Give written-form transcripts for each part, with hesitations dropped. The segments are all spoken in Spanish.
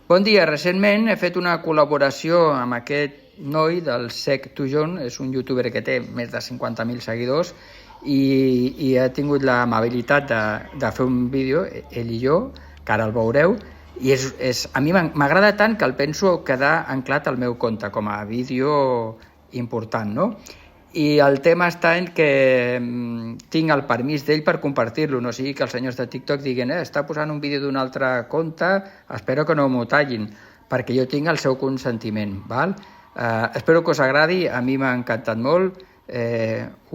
Bon dia, recentment he fet una col·laboració amb aquest noi del Sec2Jon, és un youtuber que té més de 50.000 seguidors i he tingut l'amabilitat de fer un vídeo, ell i jo, que ara el veureu, i a mi m'agrada tant que el penso quedar anclat al meu compte com a vídeo important, no? I el tema està en que tinc el permís d'ell per compartir-lo, no sigui que els senyors de TikTok diguin està posant un vídeo d'un altre compte, espero que no m'ho tallin, perquè jo tinc el seu consentiment, val? Espero que us agradi, a mi m'ha encantat molt,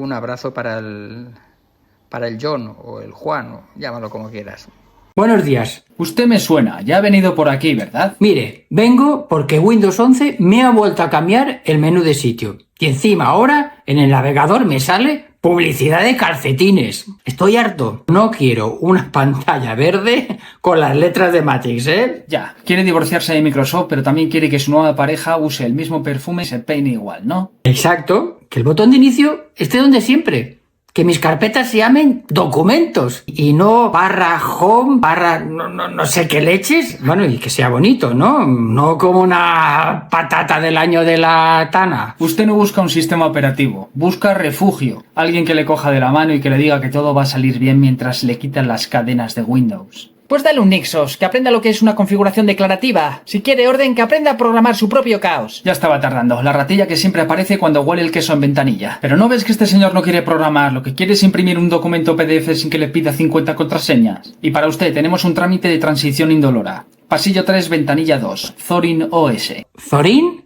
un abrazo para el John o el Juan, o llámalo como quieras. Buenos días. Usted me suena, ya ha venido por aquí, ¿verdad? Mire, vengo porque Windows 11 me ha vuelto a cambiar el menú de sitio. Y encima ahora, en el navegador me sale publicidad de calcetines. Estoy harto. No quiero una pantalla verde con las letras de Matrix, ¿eh? Ya, quiere divorciarse de Microsoft, pero también quiere que su nueva pareja use el mismo perfume y se peine igual, ¿no? Exacto. Que el botón de inicio esté donde siempre. Que mis carpetas se llamen documentos y no /home, no sé qué leches. Bueno, y que sea bonito, ¿no? No como una patata del año de la Tana. Usted no busca un sistema operativo, busca refugio. Alguien que le coja de la mano y que le diga que todo va a salir bien mientras le quitan las cadenas de Windows. Pues dale un Nixos, que aprenda lo que es una configuración declarativa. Si quiere orden, que aprenda a programar su propio caos. Ya estaba tardando, la ratilla que siempre aparece cuando huele el queso en ventanilla. Pero ¿no ves que este señor no quiere programar? Lo que quiere es imprimir un documento PDF sin que le pida 50 contraseñas. Y para usted tenemos un trámite de transición indolora. Pasillo 3, ventanilla 2, Thorin OS. ¿Thorin?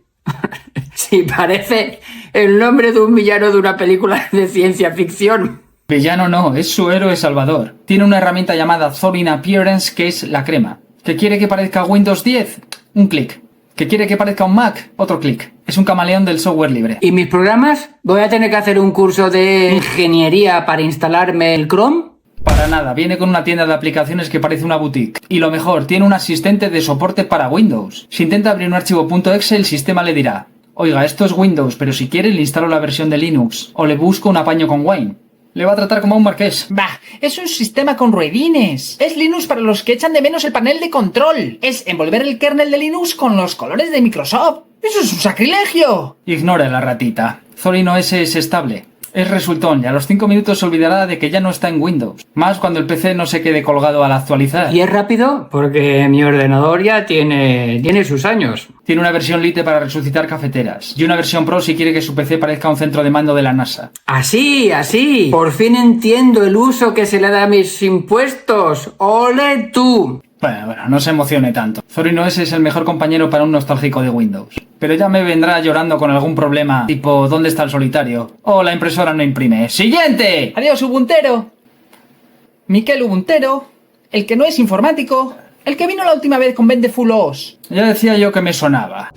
Sí, parece el nombre de un villano de una película de ciencia ficción. Villano no, es su héroe salvador. Tiene una herramienta llamada Thorin Appearance, que es la crema. ¿Que quiere que parezca Windows 10? Un clic. ¿Que quiere que parezca un Mac? Otro clic. Es un camaleón del software libre. ¿Y mis programas? ¿Voy a tener que hacer un curso de ingeniería para instalarme el Chrome? Para nada, viene con una tienda de aplicaciones que parece una boutique. Y lo mejor, tiene un asistente de soporte para Windows. Si intenta abrir un archivo .exe, el sistema le dirá: oiga, esto es Windows, pero si quiere le instalo la versión de Linux. O le busco un apaño con Wine. Le va a tratar como a un marqués. Bah, es un sistema con ruedines. Es Linux para los que echan de menos el panel de control. Es envolver el kernel de Linux con los colores de Microsoft. ¡Eso es un sacrilegio! Ignore la ratita. Thorin OS es estable. Es resultón y a los 5 minutos se olvidará de que ya no está en Windows. Más cuando el PC no se quede colgado al actualizar. ¿Y es rápido? Porque mi ordenador ya tiene sus años. Tiene una versión Lite para resucitar cafeteras. Y una versión Pro si quiere que su PC parezca un centro de mando de la NASA. Así. Por fin entiendo el uso que se le da a mis impuestos. ¡Ole tú! Bueno, no se emocione tanto. Thorin OS es el mejor compañero para un nostálgico de Windows. Pero ya me vendrá llorando con algún problema, tipo ¿dónde está el solitario? O la impresora no imprime. ¡Siguiente! Adiós, Ubuntero. Miquel Ubuntero, el que no es informático, el que vino la última vez con Vende Full OS. Ya decía yo que me sonaba.